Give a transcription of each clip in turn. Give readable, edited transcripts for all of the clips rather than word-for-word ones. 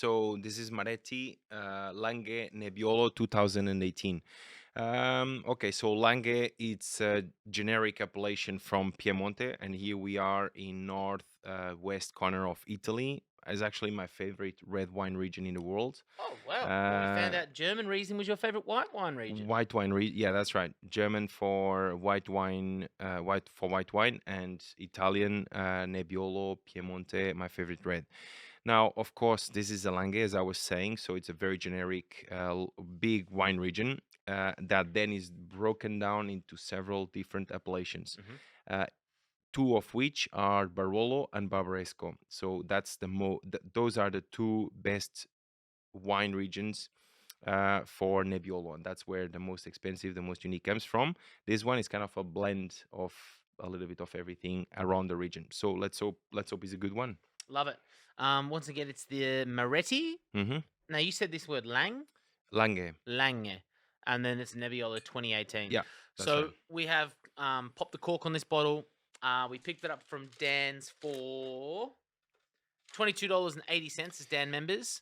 So this is Maretti Langhe Nebbiolo 2018. Okay, so Langhe, it's a generic appellation from Piemonte, and here we are in north west corner of Italy. It's actually my favorite red wine region in the world. Oh, wow. Well, we found out German region was your favorite white wine region. White wine, yeah, that's right. German for white wine, white wine, and Italian Nebbiolo, Piemonte, my favorite red. Now, of course, this is a Langhe, as I was saying, so it's a very generic, big wine region that then is broken down into several different appellations. Uh, two of which are Barolo and Barbaresco. So that's those are the two best wine regions for Nebbiolo, and that's where the most expensive, the most unique comes from. This one is kind of a blend of a little bit of everything around the region. So let's hope it's a good one. Love it. Once again, it's the Maretti. Mm-hmm. Now, you said this word Langhe. Lange, and then it's Nebbiolo 2018. Yeah, that's So right. we have popped the cork on this bottle. We picked it up from Dan's for $22.80 as Dan members.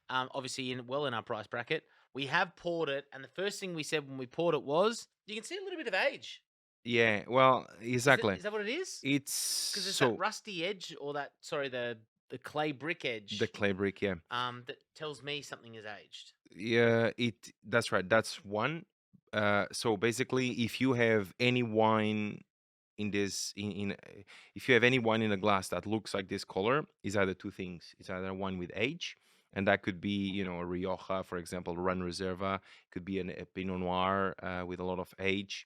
Obviously, in our price bracket. We have poured it, and the first thing we said when we poured it was, you can see a little bit of age. Yeah, well, exactly. Is that what it is? It's Because it's so that rusty edge, or the clay brick edge. the clay brick, yeah. That tells me something is aged. Yeah, that's right. That's one. So basically, if you have any wine in this if you have any wine in a glass that looks like this color, is either two things. It's either one with age, and that could be, a Rioja, for example, Run Reserva. Could be a Pinot Noir with a lot of age.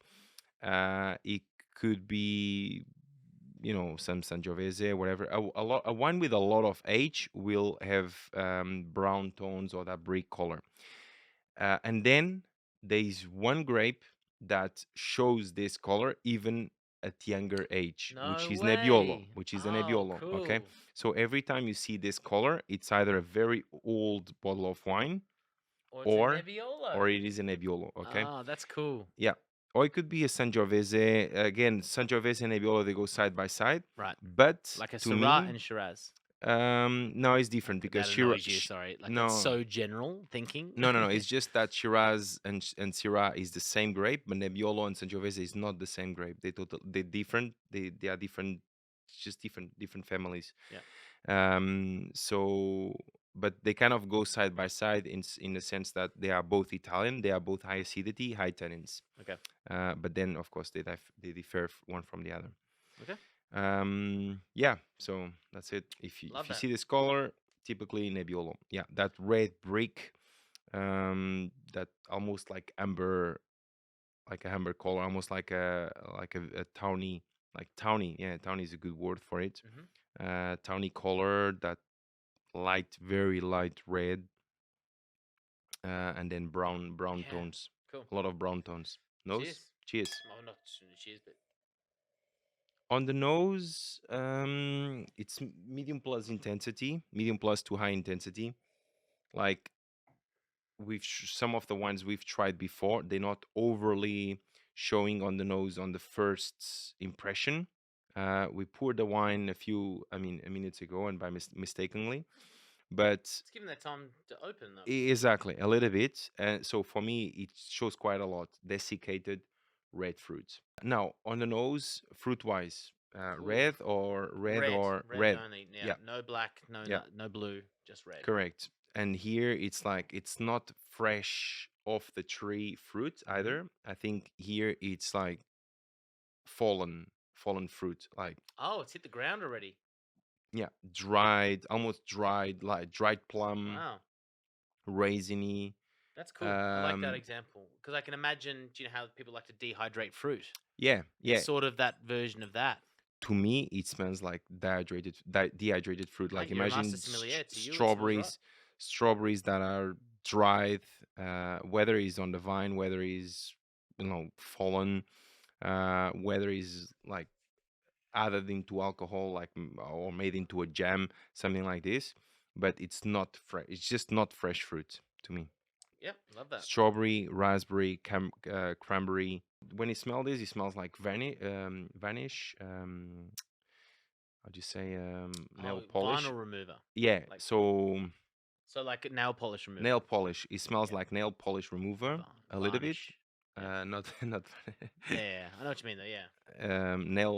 It could be, some Sangiovese, whatever. A wine with a lot of age will have brown tones or that brick color. And then there is one grape that shows this color even at younger age, which No is Nebbiolo, way. which is a Oh, Nebbiolo. Okay, cool. so every time you see this color, it's either a very old bottle of wine, Or it's a or Nebbiolo. or it is a Nebbiolo. Okay, Oh, that's cool. yeah, or it could be a Sangiovese. Again, Sangiovese and Nebbiolo, they go side by side. Right. But Like a to Syrah me, and Shiraz. no, it's different because That annoys you, sorry. Like, that's no. so general thinking. No. It's just that Shiraz and Syrah is the same grape, but Nebbiolo and Sangiovese is not the same grape. They're different. They are different, just different families. Yeah. So, but they kind of go side by side in the sense that they are both Italian. They are both high acidity, high tannins. Okay. But then, of course, they differ one from the other. Okay. Yeah. So that's it. If you Love that. see this color, typically Nebbiolo. Yeah, that red brick, that almost like amber, like a amber color, almost like a tawny, like tawny. Yeah, tawny is a good word for it. Tawny color, that very light red, and then brown Yeah. tones. Cool. A lot of brown tones. Nose. Cheers. Oh, not cheers, but On the nose, it's medium plus intensity, medium plus to high intensity. Like some of the wines we've tried before, they're not overly showing on the nose on the first impression. We poured the wine minutes ago, and by mistakenly, but it's given that time to open, though. exactly a little bit. And so for me, it shows quite a lot desiccated red fruit. Now on the nose, fruit wise, Cool. red or Red only. Yeah. Yeah, No black, yeah, no blue, just red. correct. And here it's like it's not fresh off the tree fruit either. I think here it's like fallen fruit, like Oh, it's hit the ground already. yeah, dried, almost dried, like dried plum, Wow. raisiny. That's cool. I like that Um, example because I can imagine. Do you know how people like to dehydrate fruit? yeah, yeah. It's sort of that version of that. To me, it smells like dehydrated fruit. Like You're a imagine master sommelier. To you, it smells right. strawberries that are dried, whether it's on the vine, whether it's fallen, whether it's like added into alcohol, like or made into a jam, something like this. But it's not fresh. It's just not fresh fruit to me. Yep, love that. Strawberry, raspberry, cranberry. When you smell this, it smells like vanish. How do you say, nail polish? Vinyl remover. Yeah. Like- So So like a nail polish remover. Nail polish. It smells Yeah. like nail polish remover a little bit. Varnish. Yeah. Not not Yeah, I know what you mean though. Yeah.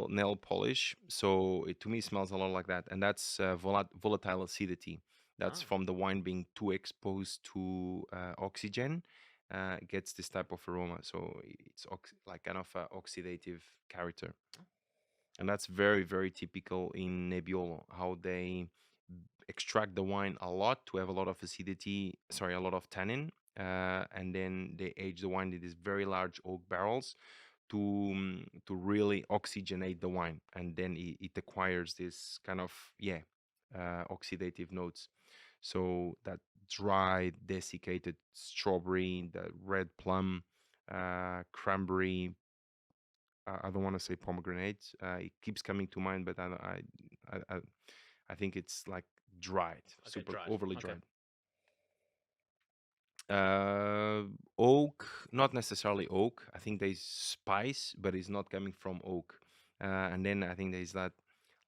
nail polish. So it to me smells a lot like that, and that's volatile acidity. That's Oh, from the wine being too exposed to oxygen. It gets this type of aroma. So it's like kind of a oxidative character, and that's very very typical in Nebbiolo. How they extract the wine a lot to have a lot of acidity. Sorry, a lot of tannin. And then they age the wine in these very large oak barrels to really oxygenate the wine, and then it acquires this kind of oxidative notes. So that dry desiccated strawberry, the red plum, cranberry, I don't want to say pomegranate, it keeps coming to mind, but I think it's like dried, okay, super dried. overly Okay. dried. Uh, Oak, not necessarily oak. I think there's spice, but it's not coming from oak. And then I think there's that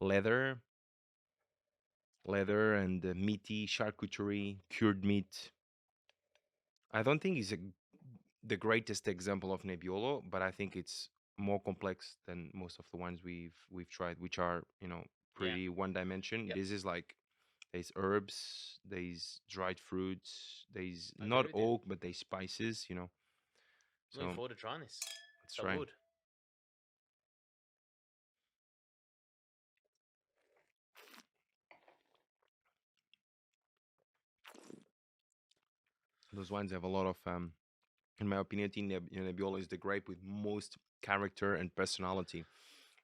leather, leather and meaty charcuterie, cured meat. I don't think it's the greatest example of Nebbiolo, but I think it's more complex than most of the ones we've tried, which are Yeah. pretty one dimension. Yep. This is like there's herbs, there's dried fruits, there's I agree not with you. oak, but there's spices. Looking So forward to trying this. that's So right. good. Those wines have a lot of, in my opinion, Nebbiolo is the grape with most character and personality.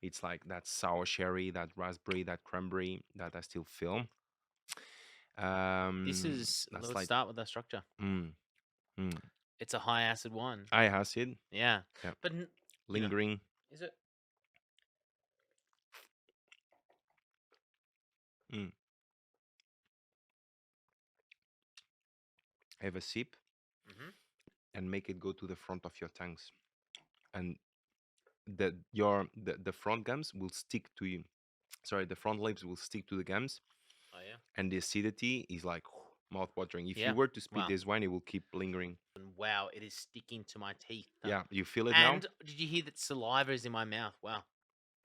It's like that sour sherry, that raspberry, that cranberry that I still feel. This is. That's Let's like start with the structure. mm, mm, It's a high acid wine. I acid, Yeah, yeah, but lingering. is it? Mm. Have a sip Mm-hmm. and make it go to the front of your tongues, and the front gums will stick to you. Sorry, the front lips will stick to the gums, Oh yeah. and the acidity is like mouth watering. If you Yeah. were to spit Wow. this wine, it will keep lingering. And wow, it is sticking to my teeth. Yeah, you feel it now, And did you hear that saliva is in my mouth? Wow.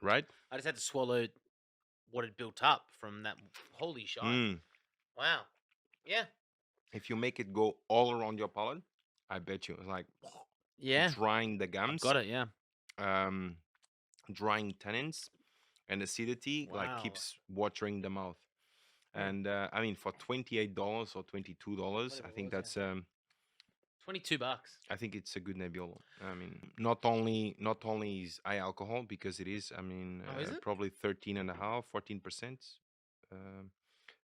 right? I just had to swallow what had built up from that. Holy shite. Mm. Wow. Yeah. If you make it go all around your palate, I bet you it's like Yeah. drying the I've gums, got it. Yeah. um, drying tannins, and acidity like Wow. keeps watering the mouth. Hmm. And I mean, for $28 or $22, I Whatever it think was. Yeah. that's $22. I think it's a good Nebbiolo. I mean, not only is high alcohol because it is. I mean, Oh, is it? probably 13 and a half, 14%. Um,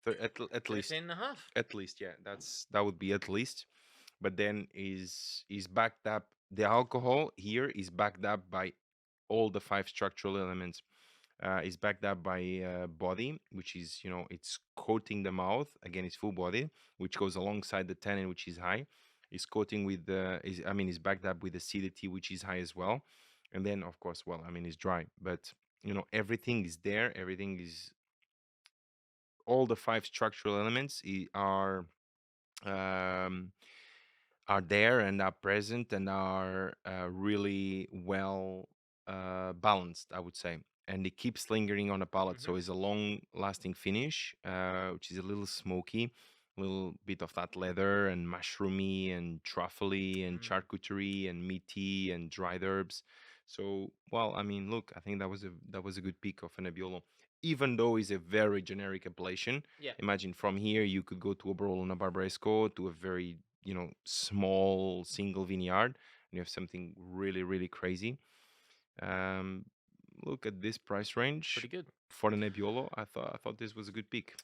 at least, 13 and a half. at least, yeah. That would be at least. But then is backed up. The alcohol here is backed up by all the five structural elements. Is backed up by body, which is it's coating the mouth. Again, it's full body, which goes alongside the tannin, which is high. Is coating with is I mean is backed up with acidity, which is high as well. And then of course, well, I mean it's dry, but everything is there. Everything is all the five structural elements um, are there and are present and are really well balanced, I would say. And it keeps lingering on the palate, Mm-hmm. so it's a long-lasting finish, which is a little smoky, a little bit of that leather and mushroomy and truffly and Mm. charcuterie and meaty and dried herbs. So, well, I mean, look, I think that was a good pick of a Nebbiolo, even though it's a very generic appellation. Yeah. Imagine from here you could go to a Barolo and a Barbaresco to a very small single vineyard, and you have something really really crazy. um Look at this price range Pretty good. for the Nebbiolo. I thought this was a good pick.